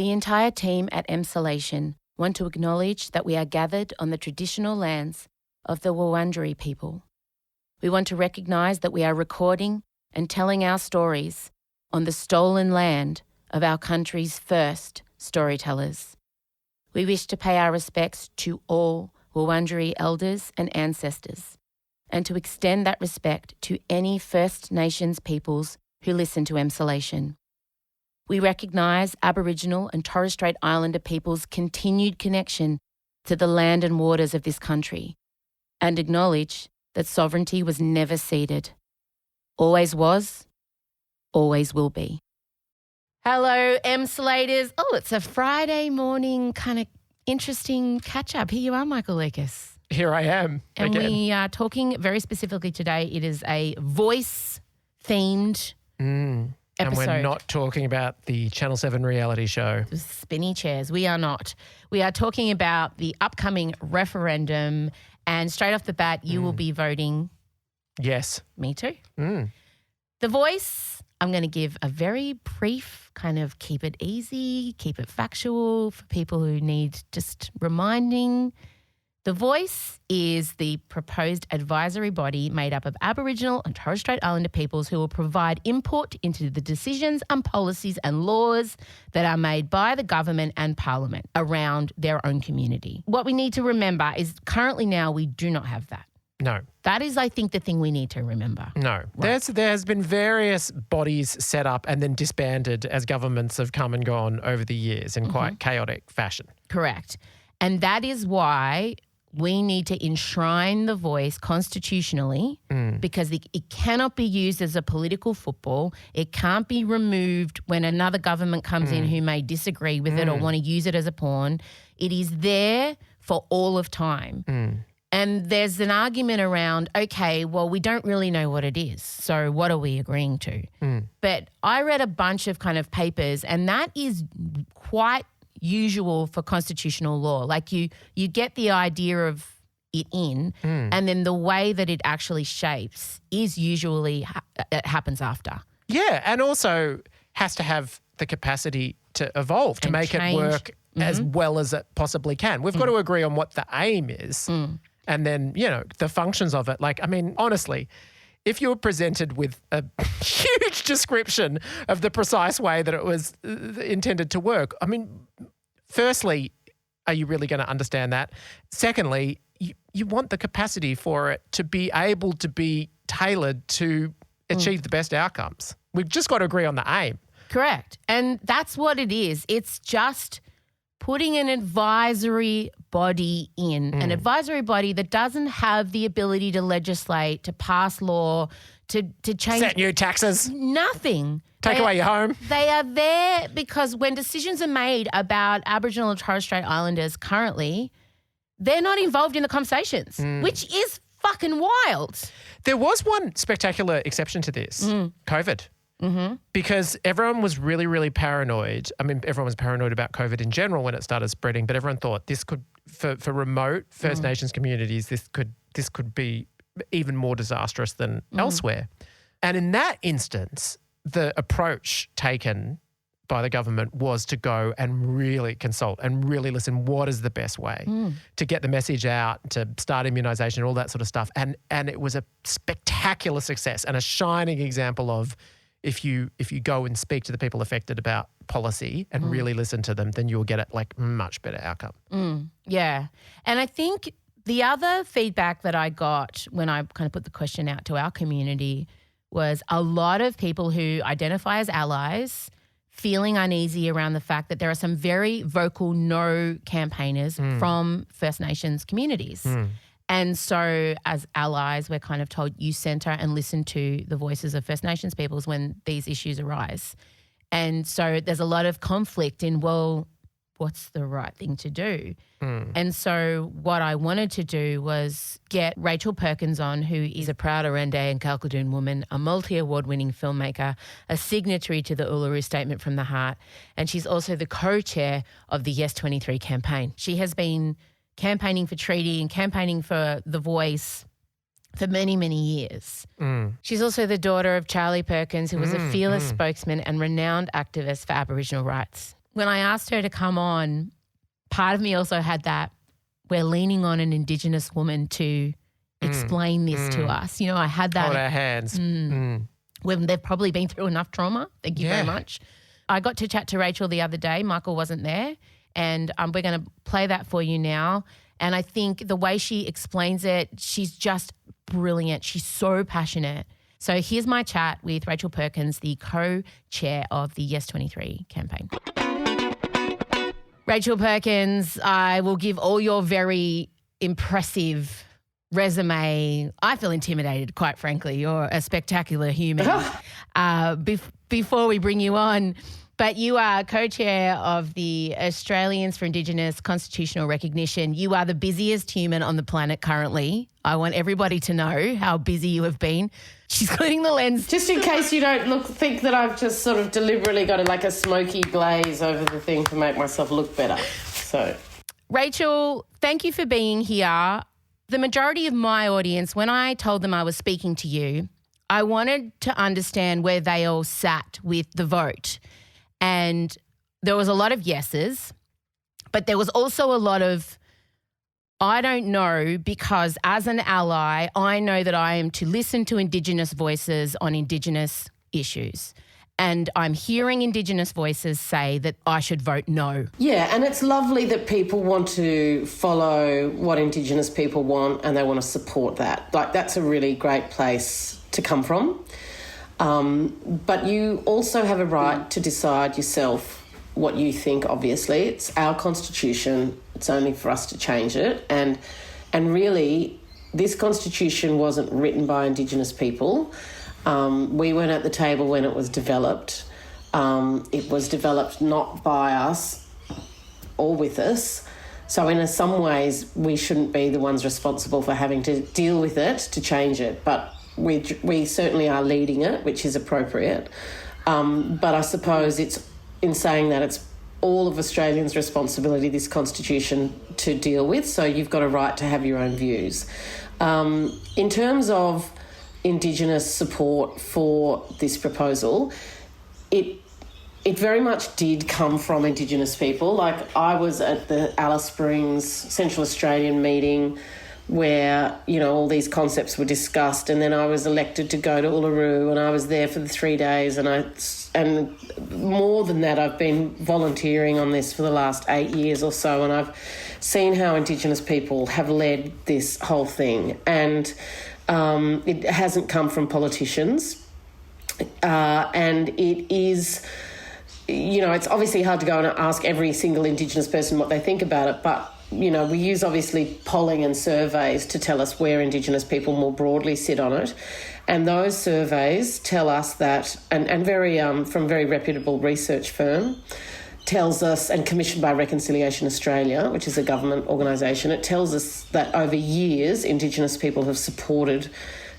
The entire team at Emsolation want to acknowledge that we are gathered on the traditional lands of the Wurundjeri people. We want to recognise that we are recording and telling our stories on the stolen land of our country's first storytellers. We wish to pay our respects to all Wurundjeri elders and ancestors, and to extend that respect to any First Nations peoples who listen to Emsolation. We recognise Aboriginal and Torres Strait Islander peoples' continued connection to the land and waters of this country, and acknowledge that sovereignty was never ceded. Always was, always will be. Hello, Emsolators. Oh, it's a Friday morning kind of interesting catch-up. Here you are, Michael Lucas. Here I am and again. We are talking very specifically today. It is a voice-themed episode. And we're not talking about the Channel 7 reality show. Spinny chairs. We are not. We are talking about the upcoming referendum, and straight off the bat, you will be voting. Yes. Me too. The Voice, I'm going to give a very brief kind of keep it easy, keep it factual for people who need just reminding. The Voice is the proposed advisory body made up of Aboriginal and Torres Strait Islander peoples who will provide input into the decisions and policies and laws that are made by the government and parliament around their own community. What we need to remember is currently now we do not have that. No. That is, I think, the thing we need to remember. No. Right. There has been various bodies set up and then disbanded as governments have come and gone over the years in quite chaotic fashion. Correct. And that is why we need to enshrine the Voice constitutionally because it cannot be used as a political football. It can't be removed when another government comes in who may disagree with it or want to use it as a pawn. It is there for all of time. And there's an argument around, okay, well, we don't really know what it is. So what are we agreeing to? But I read a bunch of kind of papers, and that is quite usual for constitutional law. Like you get the idea of it in, and then the way that it actually shapes is usually it happens after. Yeah, and also has to have the capacity to evolve, to And make change. it work as well as it possibly can. We've got to agree on what the aim is and then, the functions of it. Like, I mean, honestly, if you were presented with a huge description of the precise way that it was intended to work, I mean, firstly, are you really going to understand that? Secondly, you want the capacity for it to be able to be tailored to achieve the best outcomes. We've just got to agree on the aim. Correct. And that's what it is. It's just putting an advisory body in, an advisory body that doesn't have the ability to legislate, to pass law, to change. Set new taxes. Nothing. Take away your home. They are there because when decisions are made about Aboriginal and Torres Strait Islanders currently, they're not involved in the conversations, which is fucking wild. There was one spectacular exception to this, COVID. Because everyone was really, really paranoid. I mean, everyone was paranoid about COVID in general when it started spreading, but everyone thought this could, for remote First Nations communities, this could be even more disastrous than elsewhere. And in that instance, the approach taken by the government was to go and really consult and really listen what is the best way to get the message out, to start immunisation, all that sort of stuff. And it was a spectacular success and a shining example of if you go and speak to the people affected about policy and really listen to them, then you'll get it like much better outcome. Yeah. And I think the other feedback that I got when I kind of put the question out to our community was a lot of people who identify as allies feeling uneasy around the fact that there are some very vocal no campaigners from First Nations communities. And so as allies, we're kind of told you centre and listen to the voices of First Nations peoples when these issues arise. And so there's a lot of conflict in, well, what's the right thing to do? And so what I wanted to do was get Rachel Perkins on, who is a proud Arrernte and Kalkadoon woman, a multi-award-winning filmmaker, a signatory to the Uluru Statement from the Heart, and she's also the co-chair of the Yes 23 campaign. She has been campaigning for treaty and campaigning for The Voice for many, many years. She's also the daughter of Charlie Perkins, who was a fearless spokesman and renowned activist for Aboriginal rights. when I asked her to come on, part of me also had that we're leaning on an Indigenous woman to explain this to us. You know, I had that. Hold our hands. When they've probably been through enough trauma. Thank you very much. I got to chat to Rachel the other day. Michael wasn't there. And we're going to play that for you now. And I think the way she explains it, she's just brilliant. She's so passionate. So here's my chat with Rachel Perkins, the co-chair of the Yes 23 campaign. Rachel Perkins, I will give all your very impressive resume. I feel intimidated, quite frankly. You're a spectacular human. Before we bring you on, but you are co-chair of the Australians for Indigenous Constitutional Recognition. You are the busiest human on the planet currently. I want everybody to know how busy you have been. She's cleaning the lens. Just in case you don't think that I've just sort of deliberately got like a smoky glaze over the thing to make myself look better. So, Rachel, thank you for being here. The majority of my audience, when I told them I was speaking to you, I wanted to understand where they all sat with the vote. And there was a lot of yeses, but there was also a lot of I don't know, because as an ally, I know that I am to listen to Indigenous voices on Indigenous issues. And I'm hearing Indigenous voices say that I should vote no. Yeah, and it's lovely that people want to follow what Indigenous people want and they want to support that. Like, that's a really great place to come from. But you also have a right to decide yourself what you think, obviously. It's our constitution. It's only for us to change it. And really, this constitution wasn't written by Indigenous people. We weren't at the table when it was developed. It was developed not by us or with us. So in some ways, we shouldn't be the ones responsible for having to deal with it to change it. But we certainly are leading it, which is appropriate. But I suppose it's in saying that it's all of Australians' responsibility, this constitution, to deal with. So you've got a right to have your own views. In terms of Indigenous support for this proposal, it very much did come from Indigenous people. Like, I was at the Alice Springs Central Australian meeting where, you know, all these concepts were discussed, and then I was elected to go to Uluru, and I was there for the 3 days, and more than that, I've been volunteering on this for the last 8 years or so, and I've seen how Indigenous people have led this whole thing, and it hasn't come from politicians, and it is, you know, it's obviously hard to go and ask every single Indigenous person what they think about it, but you know, we use obviously polling and surveys to tell us where Indigenous people more broadly sit on it. And those surveys tell us that, and very from a very reputable research firm, tells us, and commissioned by Reconciliation Australia, which is a government organisation, it tells us that over years Indigenous people have supported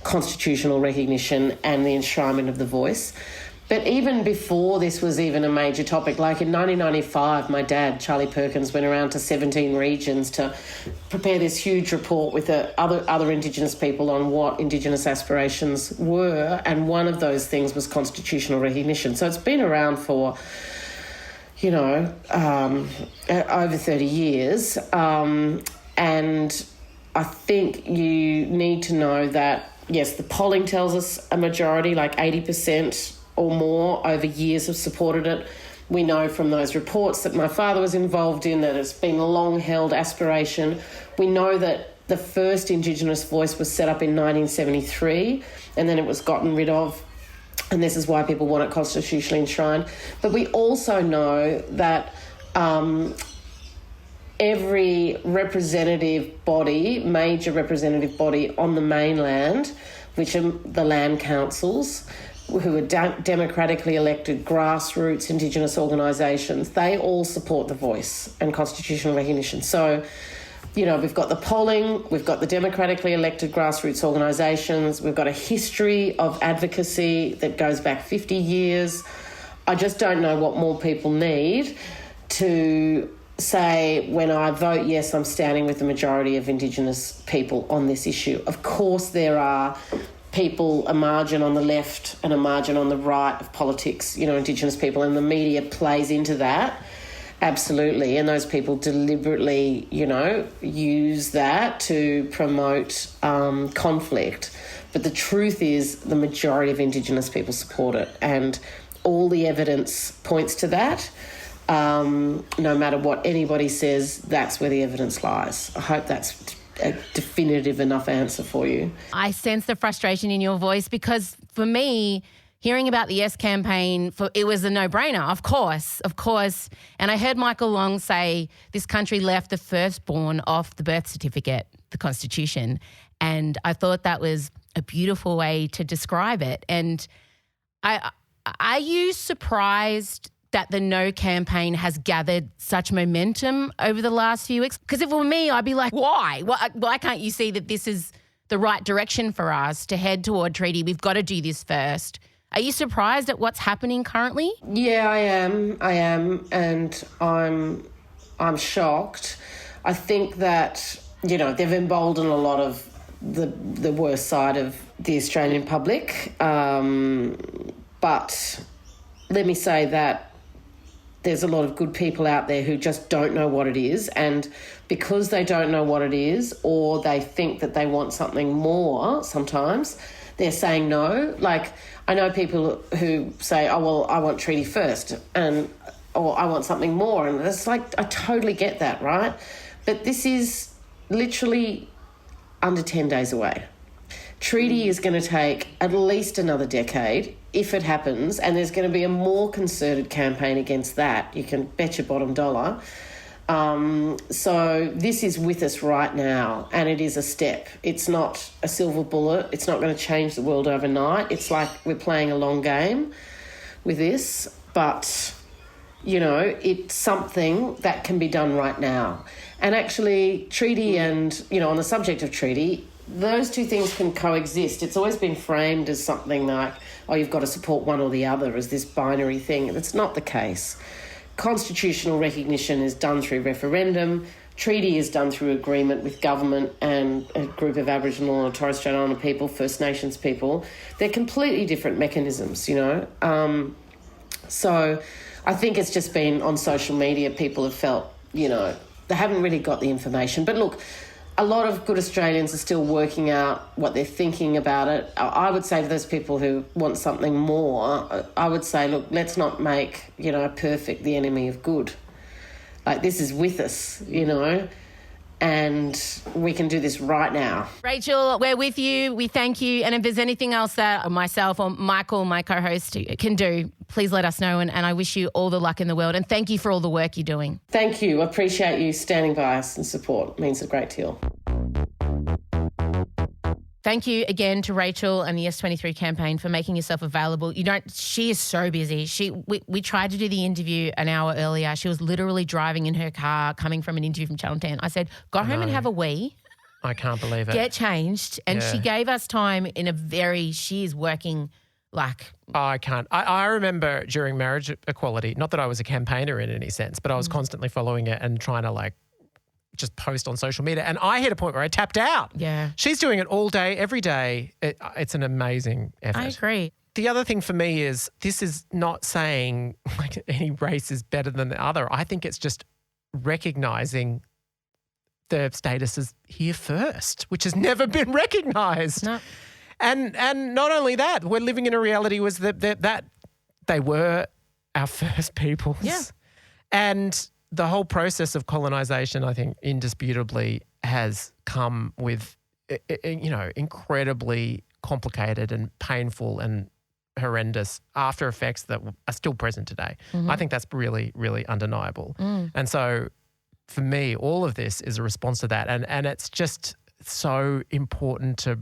constitutional recognition and the enshrinement of the voice. But even before this was even a major topic, like in 1995, my dad, Charlie Perkins, went around to 17 regions to prepare this huge report with other Indigenous people on what Indigenous aspirations were, and one of those things was constitutional recognition. So it's been around for, you know, over 30 years. And I think you need to know that, yes, the polling tells us a majority, like 80%, or more over years have supported it. We know from those reports that my father was involved in that it's been a long-held aspiration. We know that the first Indigenous voice was set up in 1973 and then it was gotten rid of, and this is why people want it constitutionally enshrined. But we also know that every representative body, major representative body on the mainland, which are the land councils, who are democratically elected grassroots Indigenous organisations, they all support the voice and constitutional recognition. So, you know, we've got the polling, we've got the democratically elected grassroots organisations, we've got a history of advocacy that goes back 50 years. I just don't know what more people need to say, when I vote yes, I'm standing with the majority of Indigenous people on this issue. Of course there are people, a margin on the left and a margin on the right of politics, you know, Indigenous people, and the media plays into that. Absolutely. And those people deliberately, use that to promote conflict. But the truth is the majority of Indigenous people support it. And all the evidence points to that. No matter what anybody says, that's where the evidence lies. I hope that's a definitive enough answer for you. I sense the frustration in your voice because for me, hearing about the Yes campaign, it was a no-brainer, of course. And I heard Michael Long say this country left the firstborn off the birth certificate, the Constitution. And I thought that was a beautiful way to describe it. And are you surprised that the No campaign has gathered such momentum over the last few weeks? Because if it were me, I'd be like, why? Why can't you see that this is the right direction for us to head toward treaty? We've got to do this first. Are you surprised at what's happening currently? Yeah, I am, and I'm shocked. I think that, they've emboldened a lot of the worst side of the Australian public. But let me say that there's a lot of good people out there who just don't know what it is, and because they don't know what it is, or they think that they want something more sometimes, they're saying no. Like, I know people who say, oh, well, I want treaty first, or I want something more. And it's like, I totally get that, right? But this is literally under 10 days away. Treaty is going to take at least another decade if it happens, and there's going to be a more concerted campaign against that. You can bet your bottom dollar. So this is with us right now, and it is a step. It's not a silver bullet. It's not going to change the world overnight. It's like we're playing a long game with this, but, it's something that can be done right now. And actually, treaty and, on the subject of treaty, those two things can coexist. It's always been framed as something like, oh, you've got to support one or the other, as this binary thing. That's not the case. Constitutional recognition is done through referendum. Treaty is done through agreement with government and a group of Aboriginal and Torres Strait Islander people, First Nations people. They're completely different mechanisms, So I think it's just been on social media, people have felt, they haven't really got the information. But look, a lot of good Australians are still working out what they're thinking about it. I would say to those people who want something more, I would say, look, let's not make, perfect the enemy of good. Like, this is with us, and we can do this right now. Rachel, we're with you. We thank you. And if there's anything else that myself or Michael, my co-host, can do, please let us know. And I wish you all the luck in the world. And thank you for all the work you're doing. Thank you. I appreciate you standing by us and support. It means a great deal. Thank you again to Rachel and the S23 campaign for making yourself available. She is so busy. We tried to do the interview an hour earlier. She was literally driving in her car, coming from an interview from Channel 10. I said, go home and have a wee. I can't believe it. Get changed. And she gave us time she is working like... Oh, I can't. I remember during marriage equality, not that I was a campaigner in any sense, but I was constantly following it and trying to just post on social media. And I hit a point where I tapped out. Yeah. She's doing it all day, every day. It's an amazing effort. I agree. The other thing for me is this is not saying any race is better than the other. I think it's just recognising the status is here first, which has never been recognised. No. And not only that, we're living in a reality was that they were our first peoples. Yeah. And the whole process of colonisation, I think, indisputably has come with, incredibly complicated and painful and horrendous after effects that are still present today. Mm-hmm. I think that's really, really undeniable. Mm. And so for me, all of this is a response to that. And it's just so important to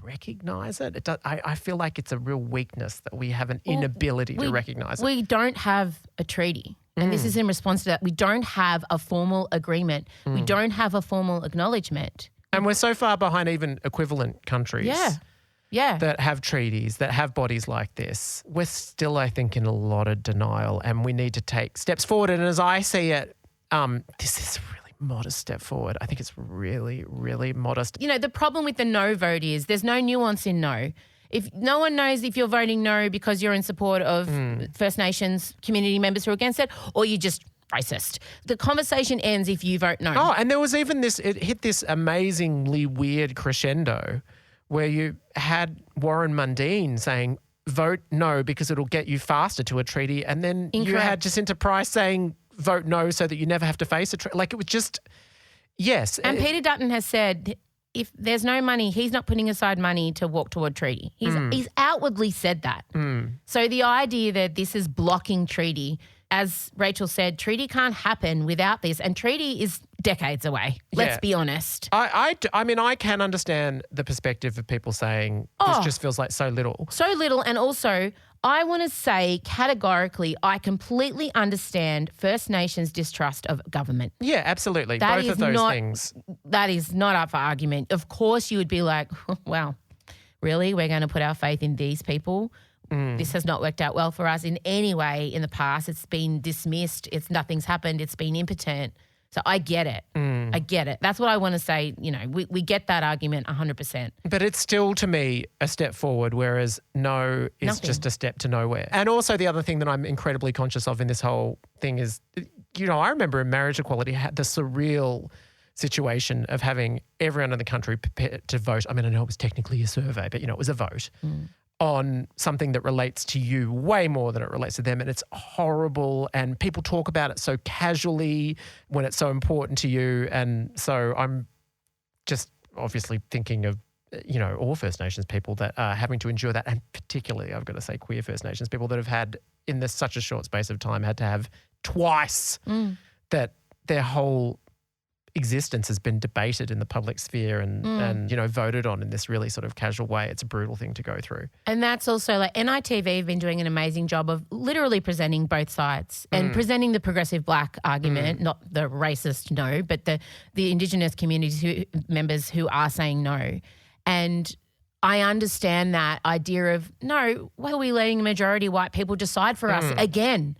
recognise it. I feel like it's a real weakness that we have an inability to recognise it. We don't have a treaty. And this is in response to that. We don't have a formal agreement. We don't have a formal acknowledgement. And we're so far behind even equivalent countries that have treaties, that have bodies like this. We're still, I think, in a lot of denial and we need to take steps forward. And as I see it, this is a really modest step forward. I think it's really, really modest. The problem with the no vote is there's no nuance in no. If no one knows if you're voting no because you're in support of First Nations community members who are against it, or you just racist. The conversation ends if you vote no. Oh, and there was even this, it hit this amazingly weird crescendo where you had Warren Mundine saying, vote no because it'll get you faster to a treaty. And then you had Jacinta Price saying, vote no so that you never have to face a treaty. Like, it was just, yes. And Peter Dutton has said if there's no money, he's not putting aside money to walk toward treaty. He's outwardly said that. So the idea that this is blocking treaty, as Rachel said, treaty can't happen without this, and treaty is decades away. Let's be honest. I mean, I can understand the perspective of people saying this just feels like so little. So little, and also I want to say categorically I completely understand First Nations distrust of government. Yeah, absolutely. Both of those things. That is not up for argument. Of course you would be like, well, really? We're going to put our faith in these people? This has not worked out well for us in any way in the past. It's been dismissed. Nothing's happened. It's been impotent. So I get it. I get it. That's what I want to say. You know, we get that argument 100%. But it's still, to me, a step forward, whereas no is just a step to nowhere. And also the other thing that I'm incredibly conscious of in this whole thing is, you know, I remember in marriage equality had the surreal situation of having everyone in the country prepared to vote. I mean, I know it was technically a survey, but, you know, it was a vote. On something that relates to you way more than it relates to them. And it's horrible. And people talk about it so casually when it's so important to you. And so I'm just obviously thinking of, you know, all First Nations people that are having to endure that. And particularly, I've got to say, queer First Nations people that have had, in this such a short space of time, had to have twice that their whole existence has been debated in the public sphere and you know, voted on in this really sort of casual way. It's a brutal thing to go through. And that's also like NITV have been doing an amazing job of literally presenting both sides and presenting the progressive black argument, not the racist no, but the Indigenous community members who are saying no. And I understand that idea of, no, why are we letting the majority white people decide for us again?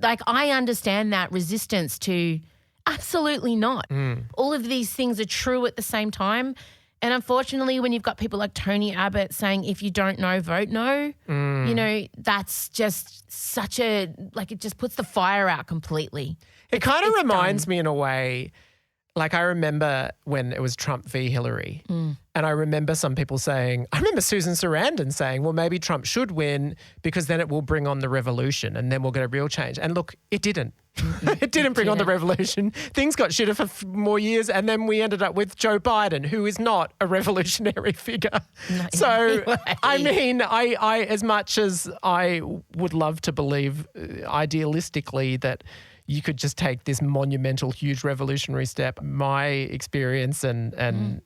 Like I understand that resistance to absolutely not. All of these things are true at the same time. And unfortunately, when you've got people like Tony Abbott saying, if you don't know, vote no, you know, that's just such a, like, it just puts the fire out completely. It kind of reminds me in a way, like I remember when it was Trump v. Hillary, and I remember some people saying, I remember Susan Sarandon saying, well, maybe Trump should win because then it will bring on the revolution and then we'll get a real change. And look, it didn't. It didn't bring on the revolution. Things got shitter for more years, and then we ended up with Joe Biden, who is not a revolutionary figure. So, I mean, I as much as I would love to believe idealistically that you could just take this monumental, huge revolutionary step, my experience and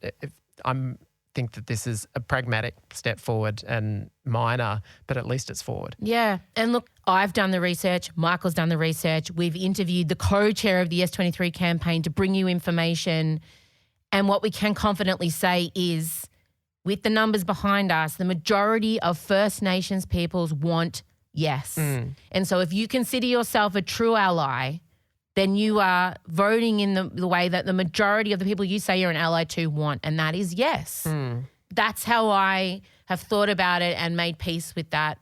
I'm think that this is a pragmatic step forward and minor, but at least it's forward. Yeah. And look, I've done the research. Michael's done the research. We've interviewed the co-chair of the S23 campaign to bring you information. And what we can confidently say is, with the numbers behind us, the majority of First Nations peoples want yes. And so if you consider yourself a true ally, then you are voting in the way that the majority of the people you say you're an ally to want, and that is yes. That's how I have thought about it and made peace with that.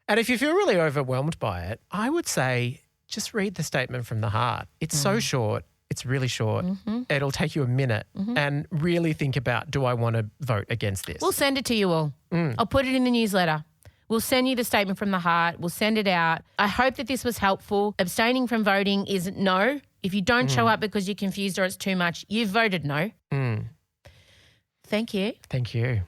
And if you feel really overwhelmed by it, I would say just read the statement from the heart. It's so short. It's really short. It'll take you a minute and really think about, do I want to vote against this? We'll send it to you all. I'll put it in the newsletter. We'll send you the statement from the heart. We'll send it out. I hope that this was helpful. Abstaining from voting is no. If you don't show up because you're confused or it's too much, you've voted no. Thank you. Thank you.